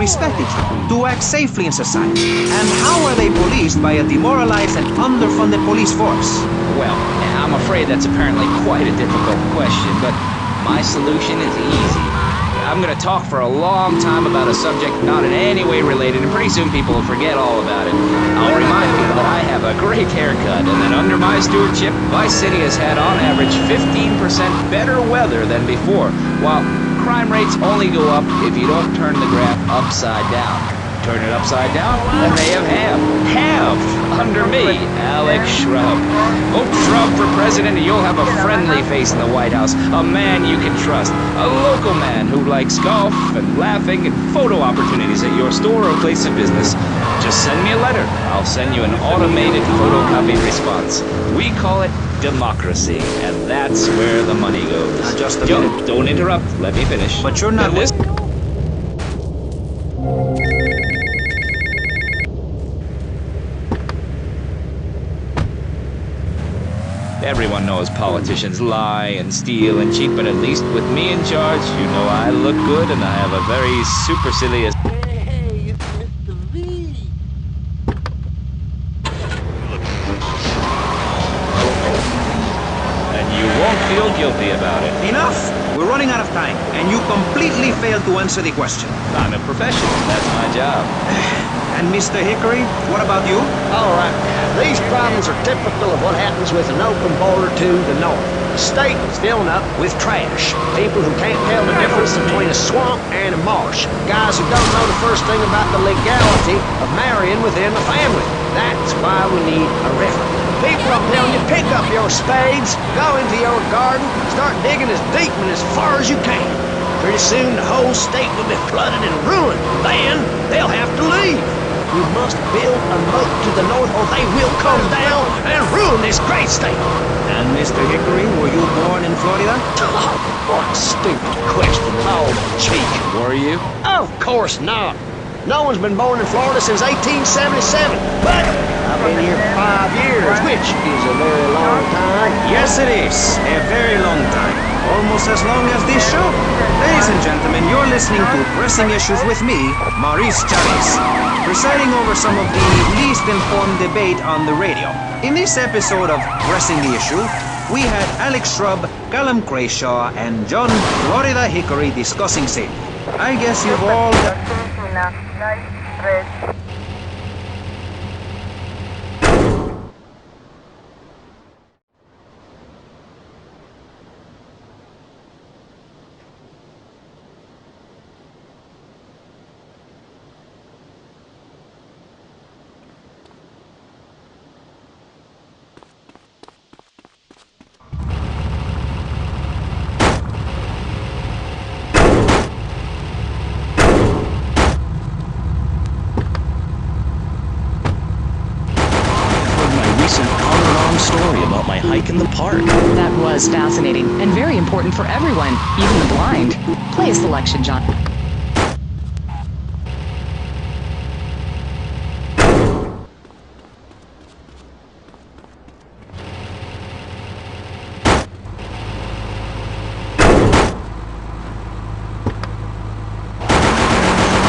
respect each other, to act safely in society? And how are they policed by a demoralized and underfunded police force? Well, I'm afraid that's apparently quite a difficult question, but my solution is easy. I'm gonna talk for a long time about a subject not in any way related, and pretty soon people will forget all about it. I'll remind people that I have a great haircut, and that under my stewardship, Vice City has had on average 15% better weather than before, while crime rates only go up if you don't turn the graph upside down. Turn it upside down, and they have halved under me, Alex Shrub. Vote Shrub for president and you'll have a friendly face in the White House, a man you can trust, a local man who likes golf and laughing and photo opportunities at your store or place of business. Just send me a letter. I'll send you an automated photocopied response. We call it democracy, and that's where the money goes. Just a minute. Don't interrupt. Let me finish. But you're not listening. Everyone knows politicians lie and steal and cheat, but at least with me in charge, you know I look good and I have a very supercilious... Hey, it's Mr. V. And you won't feel guilty about it. Enough! We're running out of time, and you completely failed to answer the question. I'm a professional. That's my job. And Mr. Hickory, what about you? All right, these problems are typical of what happens with an open border to the north. The state is filling up with trash. People who can't tell the difference between a swamp and a marsh. Guys who don't know the first thing about the legality of marrying within the family. That's why we need a referendum. People, I'm telling you, pick up your spades, go into your garden, start digging as deep and as far as you can. Pretty soon the whole state will be flooded and ruined. Then they'll have to leave. We must build a moat to the north or they will come down and ruin this great state. And Mr. Hickory, were you born in Florida? Oh, what a stupid question. Oh, cheek. Were you? Of course not. No one's been born in Florida since 1877. But I've been here 5 years, which is a very long time. Yes, it is. A very long time. Almost as long as this show. Ladies and gentlemen, you're listening to Pressing Issues with me, Maurice Chavez, presiding over some of the least informed debate on the radio. In this episode of Pressing the Issue, we had Alex Shrub, Callum Crayshaw, and John Florida Hickory discussing safety. I guess you've all... Story about my hike in the park. That was fascinating and very important for everyone, even the blind. Play a selection, John.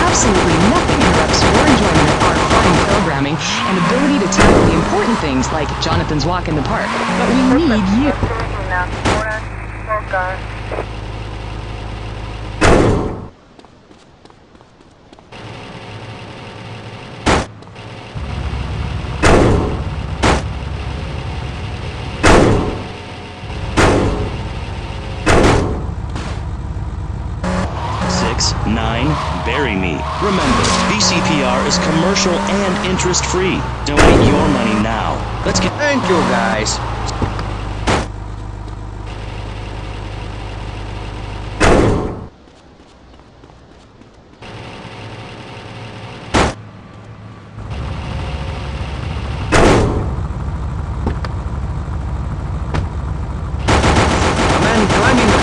Absolutely nothing interrupts your enjoyment of our fine programming and ability to tackle the important things like Jonathan's walk in the park. But we need you. Bury me. Remember, BCPR is commercial and interest-free. Donate your money now. Let's get... Thank you, guys.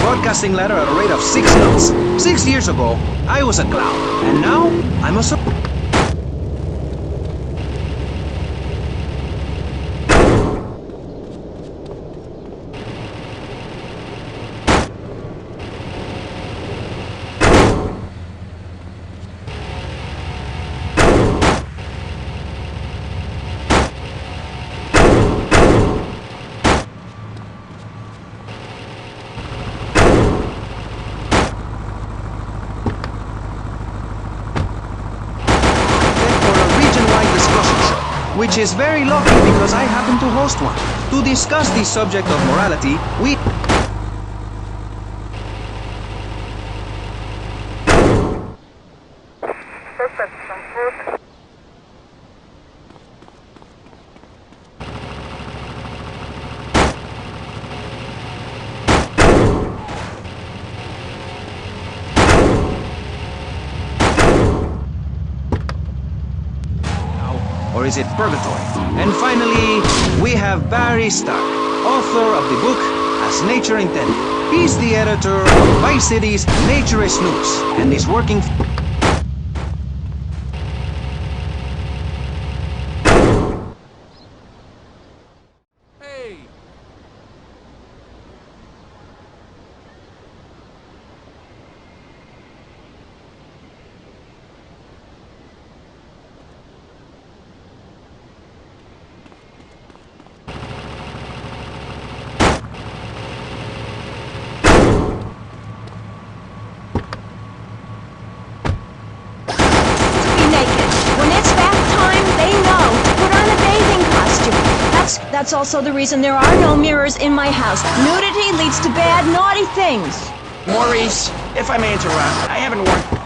Broadcasting ladder at a rate of 6 knots. 6 years ago, I was a clown, and now I'm a... which is very lucky because I happen to host one. To discuss the subject of morality, we... Or is it purgatory? And finally, we have Barry Stark, author of the book As Nature Intended. He's the editor of Vice City's Naturist News, and is working... That's also the reason there are no mirrors in my house. Nudity leads to bad, naughty things. Maurice, if I may interrupt, I haven't worked...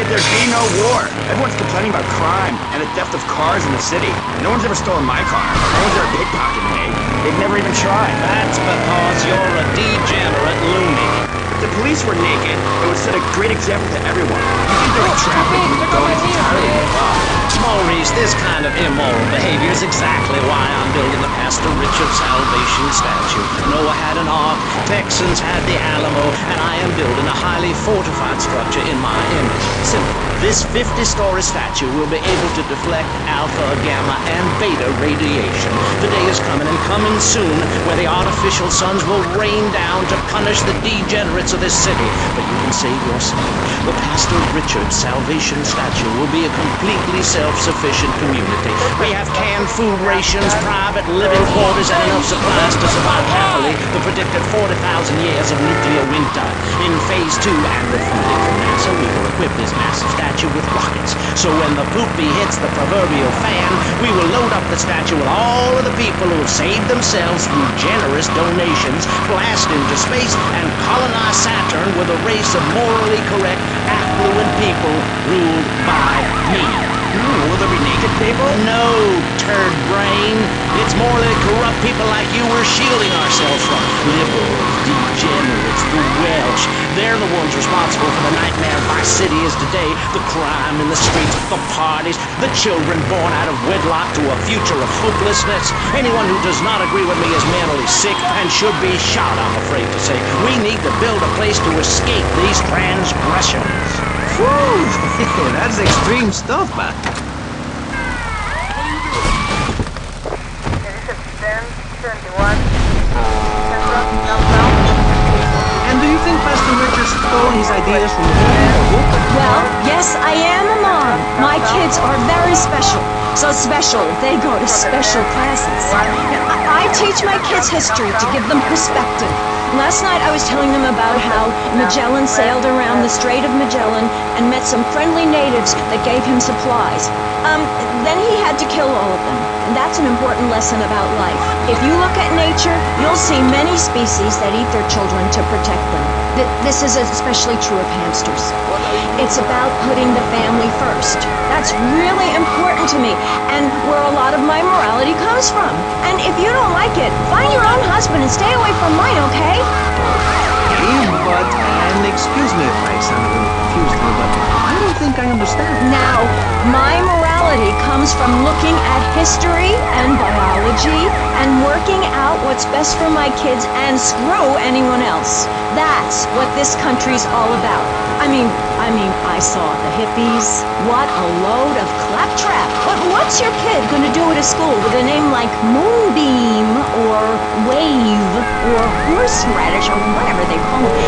There'd be no war. Everyone's complaining about crime and the theft of cars in the city. No one's ever stolen my car. No one's ever pickpocketed me. They've never even tried. That's because you're a degenerate loony. If the police were naked, it would set a great example to everyone. You think they're traffic going entirely in the law. Maurice, this kind of immoral behavior is exactly why I'm building the Pastor Richard Salvation statue. Noah had an ark, Texans had the Alamo, and I am building a highly fortified structure in my image. Simple. This 50-story statue will be able to deflect alpha, gamma, and beta radiation. The day is coming and coming soon where the artificial suns will rain down to punish the degenerates of this city. But you can save yourself. The Pastor Richard Salvation statue will be a completely self-sufficient community. We have canned food rations, private living quarters, and enough supplies to survive happily the predicted 40,000 years of nuclear winter. In Phase 2 and with funding from NASA, we will equip this massive statue with rockets. So when the poopy hits the proverbial fan, we will load up the statue with all of the people who have saved themselves through generous donations, blast into space, and colonize Saturn with a race of morally correct, affluent people ruled by me. Will there be naked people? No, turd brain. It's morally corrupt people like you we're shielding ourselves from. Liberals, degenerates, the Welsh. They're the ones responsible for the nightmare Vice City is today. The crime in the streets, the parties, the children born out of wedlock to a future of hopelessness. Anyone who does not agree with me is mentally sick and should be shot, I'm afraid to say. We need to build a place to escape these transgressions. Whew! That's extreme stuff, man. And do you think Pastor Richard stole his ideas from the book? Well, yes, I am a mom. My kids are very special. So special, they go to special classes. I teach my kids history to give them perspective. Last night I was telling them about how Magellan sailed around the Strait of Magellan and met some friendly natives that gave him supplies. Then he had to kill all of them. And that's an important lesson about life. If you look at nature, you'll see many species that eat their children to protect them. This is especially true of hamsters. It's about putting the family first. That's really important to me, and where a lot of my morality comes from. And if you don't like it, find your own husband and stay away from mine, okay? But, and excuse me if I sound a little confused here, but I don't think I understand. Now, my morality comes comes from looking at history and biology and working out what's best for my kids and screw anyone else. That's what this country's all about. I mean, I saw the hippies. What a load of claptrap. But what's your kid gonna do at a school with a name like Moonbeam or Wave or Horseradish or whatever they call it?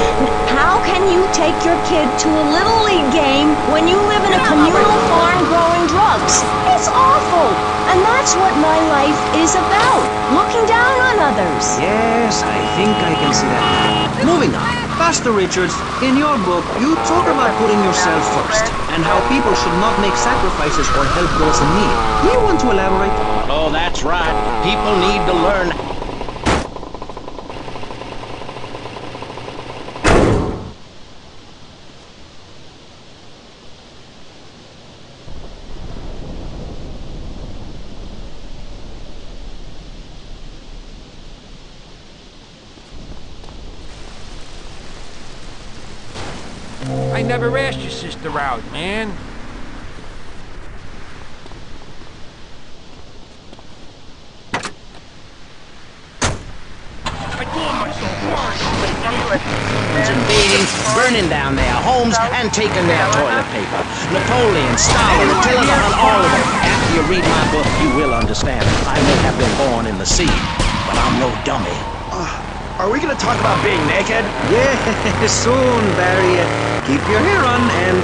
How can you take your kid to a Little League game when you live in a communal farm growing drugs? It's awful. And that's what my life is about. Looking down on others. Yes, I think I can see that. Moving on. Pastor Richards, in your book, you talk about putting yourself first and how people should not make sacrifices or help those in need. Do you want to elaborate? Oh, that's right. People need to learn. I never asked your sister out, man. I thought myself Invading, burning down their homes, and taking their toilet paper. Napoleon, Stalin, Attila the Hun, all of them. After you read my book, you will understand. I may have been born in the sea, but I'm no dummy. Are we gonna talk about being naked? Yes, soon, Barry. Keep your hair on and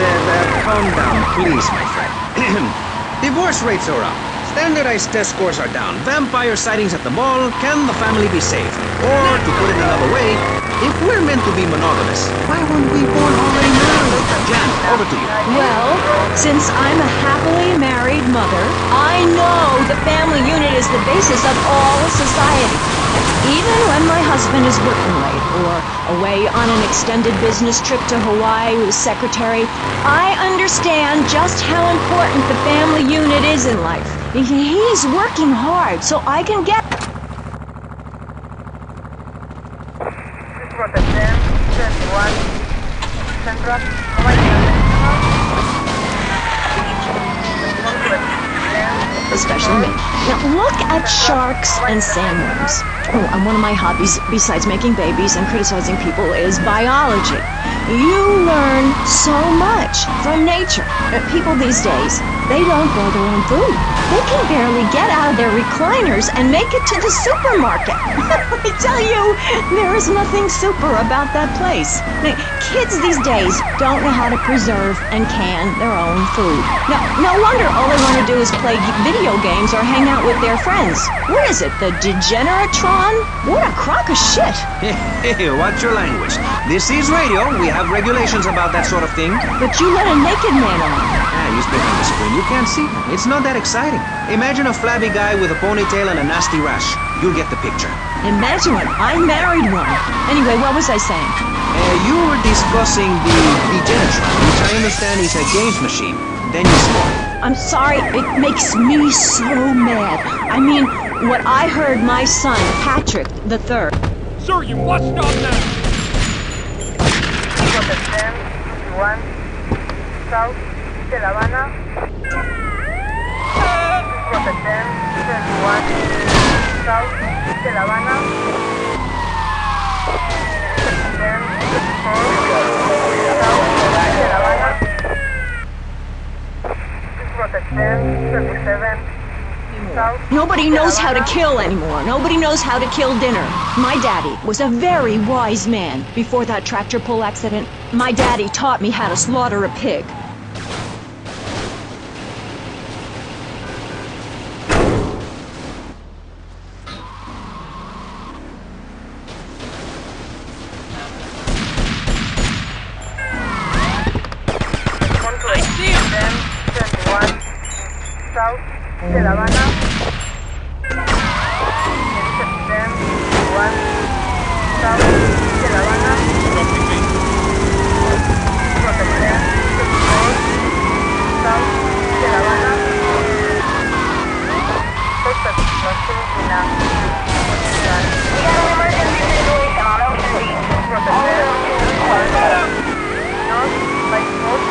calm down, please, my friend. Divorce rates are up. Standardized test scores are down. Vampire sightings at the mall. Can the family be saved? Or, to put it another way, if we're meant to be monogamous, why weren't we born already married? Jan, over to you. Well, since I'm a happily married mother, I know the family unit is the basis of all society. Even when my husband is working late or away on an extended business trip to Hawaii with his secretary, I understand just how important the family unit is in life. He's working hard so I can get... Especially me. Now look at sharks and sandworms. Oh, and one of my hobbies, besides making babies and criticizing people, is biology. You learn so much from nature. People these days, they don't grow their own food. They can barely get out of their recliners and make it to the supermarket. I tell you, there is nothing super about that place. Now, kids these days don't know how to preserve and can their own food. No wonder all they want to do is play video games or hang out with their friends. What is it, the Degeneratron? What a crock of shit. Hey, watch your language. This is radio. We have regulations about that sort of thing. But you let a naked man on. He's behind the screen. You can't see him. It's not that exciting. Imagine a flabby guy with a ponytail and a nasty rash. You'll get the picture. Imagine it. I married one. Anyway, what was I saying? You were discussing the Degenatron, which I understand is a games machine. Then you spoke. I'm sorry, it makes me so mad. I mean, what I heard my son, Patrick the Third. Sir, you must stop now! South de La Habana. Protección 31 South de La Habana. Protección 34 South de La Habana. Protección 37 South. Nobody knows how to kill anymore. Nobody knows how to kill dinner. My daddy was a very wise man. Before that tractor pull accident, my daddy taught me how to slaughter a pig. South de La Habana. South de La Habana. Protección 34 South de La Habana. Suspect was seen in a North by North.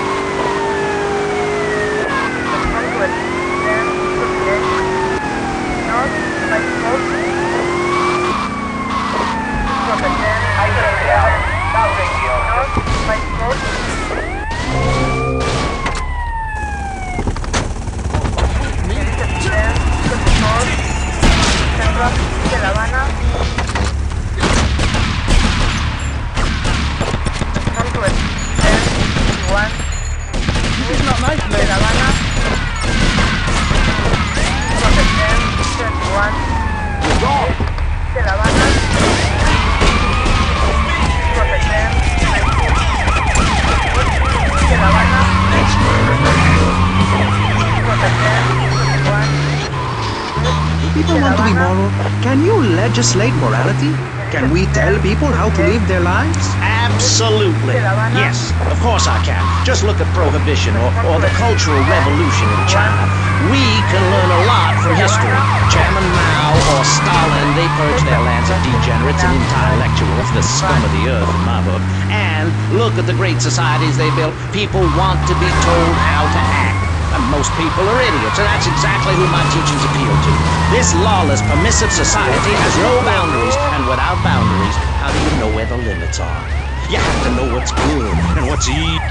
don't want to be moral, can you legislate morality? Can we tell people how to live their lives? Absolutely. Yes, of course I can. Just look at Prohibition or the Cultural Revolution in China. We can learn a lot from history. Chairman Mao or Stalin, they purged their lands of degenerates and intellectuals, the scum of the earth in my book. And look at the great societies they built. People want to be told how to act. And most people are idiots, and that's exactly who my teachings appeal to. This lawless, permissive society has no boundaries, and without boundaries, how do you know where the limits are? You have to know what's good and what's evil.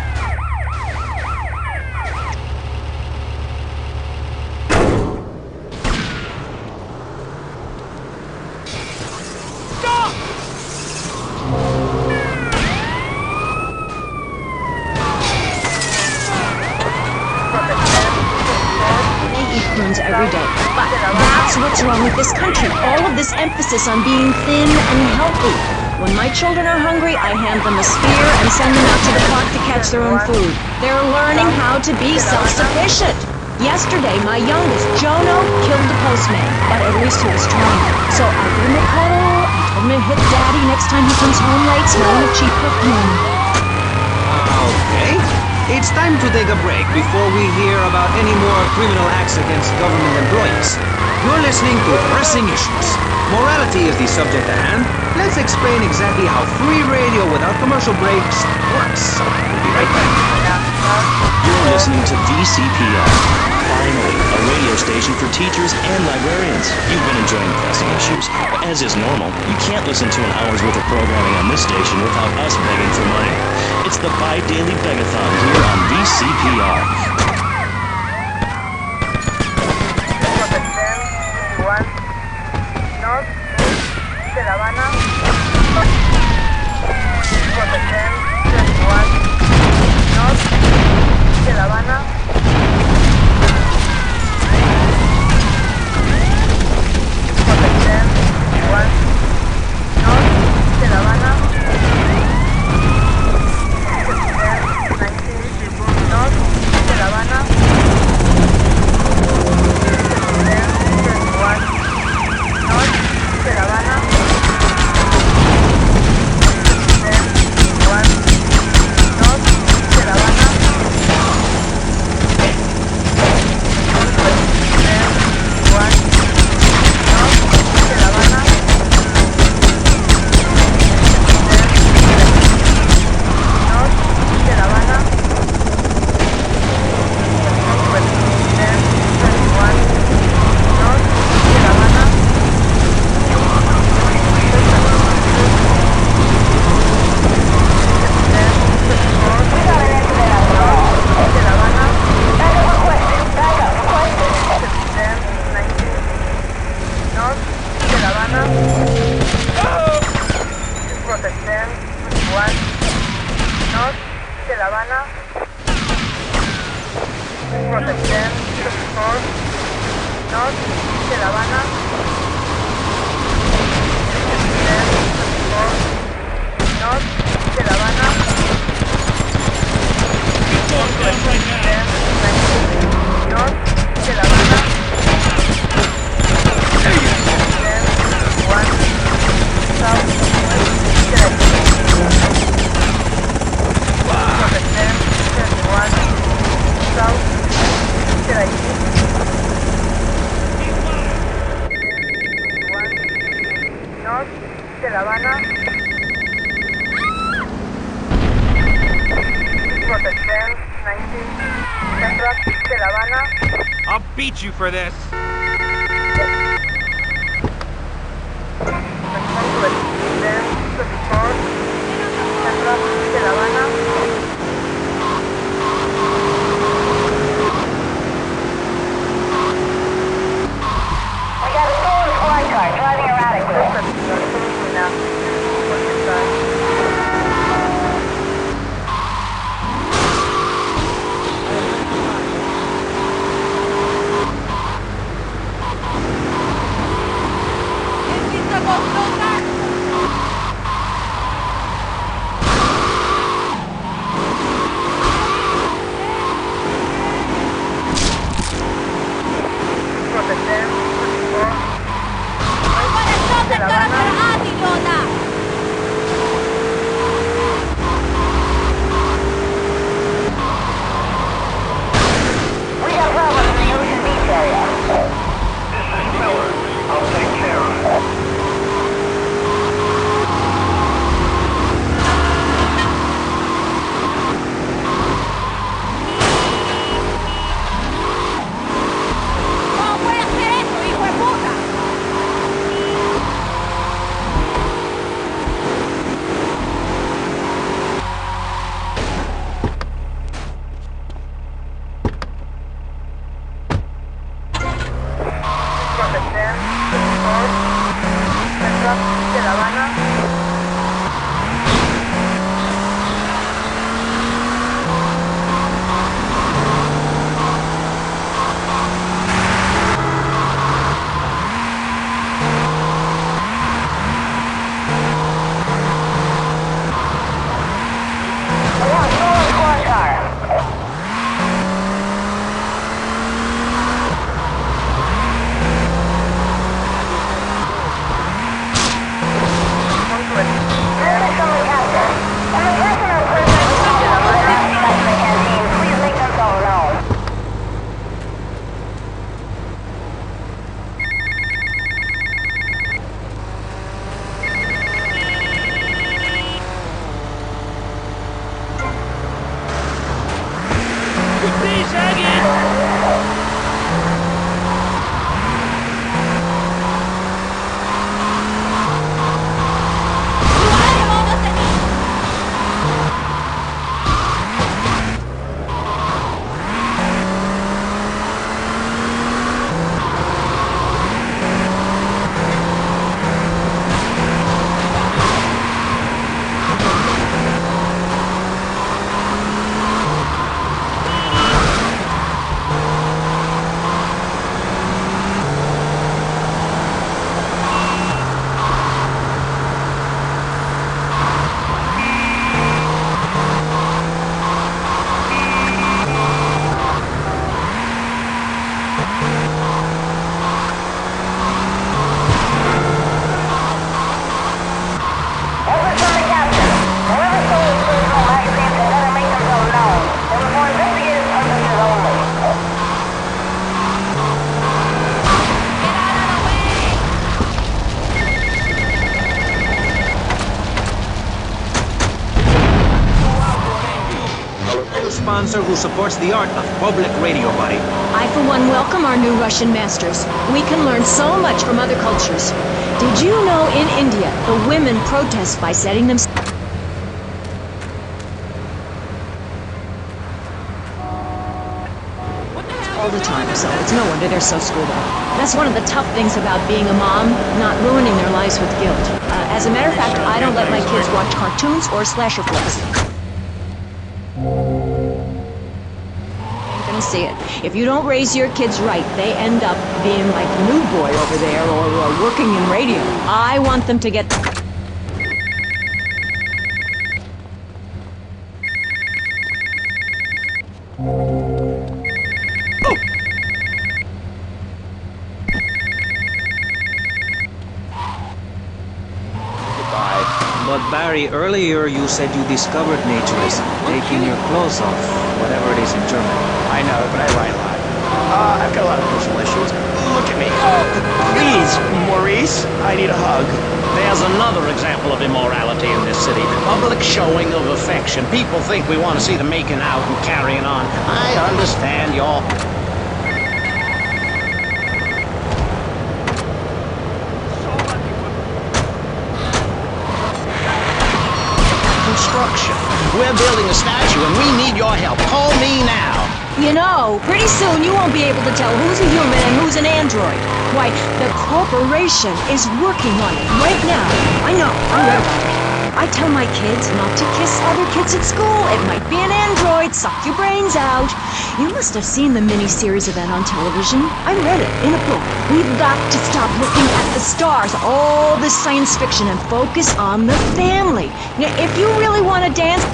Every day. But that's what's wrong with this country. All of this emphasis on being thin and healthy. When my children are hungry, I hand them a spear and send them out to the park to catch their own food. They're learning how to be self-sufficient. Yesterday, my youngest, Jono, killed the postman, but at least he was trying. So I gave him a cuddle, I told him to hit Daddy next time he comes home late smelling of cheap perfume. Okay. It's time to take a break before we hear about any more criminal acts against government employees. You're listening to Pressing Issues. Morality is the subject at hand. Let's explain exactly how free radio without commercial breaks works. We'll be right back. You're listening to VCPR. Finally, a radio station for teachers and librarians. You've been enjoying Pressing Issues. As is normal, you can't listen to an hour's worth of programming on this station without us begging for money. It's the bi-daily begathon here on VCPR. North, de La Habana. Protección 21. North, de La Habana. Protección 21. North, de La Habana. Protección 19. North, de La Habana. Protección 21. North, de La Habana. I'll beat you for this. official sponsor who supports the art of public radio, buddy. I, for one, welcome our new Russian masters. We can learn so much from other cultures. Did you know in India, the women protest by setting themselves all the time, so it's no wonder they're so screwed up. That's one of the tough things about being a mom, not ruining their lives with guilt. As a matter of fact, I don't let my kids watch cartoons or slasher flicks. Ain't gonna see it. If you don't raise your kids right, they end up being like New Boy over there or working in radio. I want them to get... But Barry, earlier you said you discovered naturism, taking your clothes off, whatever it is in German. I know, but I write a lot. I've got a lot of personal issues. Look at me. Please, Maurice, I need a hug. There's another example of immorality in this city. Public showing of affection. People think we want to see them making out and carrying on. I understand your... construction. We're building a statue and we need your help. Call me now. You know, pretty soon you won't be able to tell who's a human and who's an android. Why, the corporation is working on it right now. I know, I read about it. I tell my kids not to kiss other kids at school. It might be an android, suck your brains out. You must have seen the mini-series event on television. I read it in a book. We've got to stop looking at the stars, all this science fiction, and focus on the family. Now, if you really want to dance...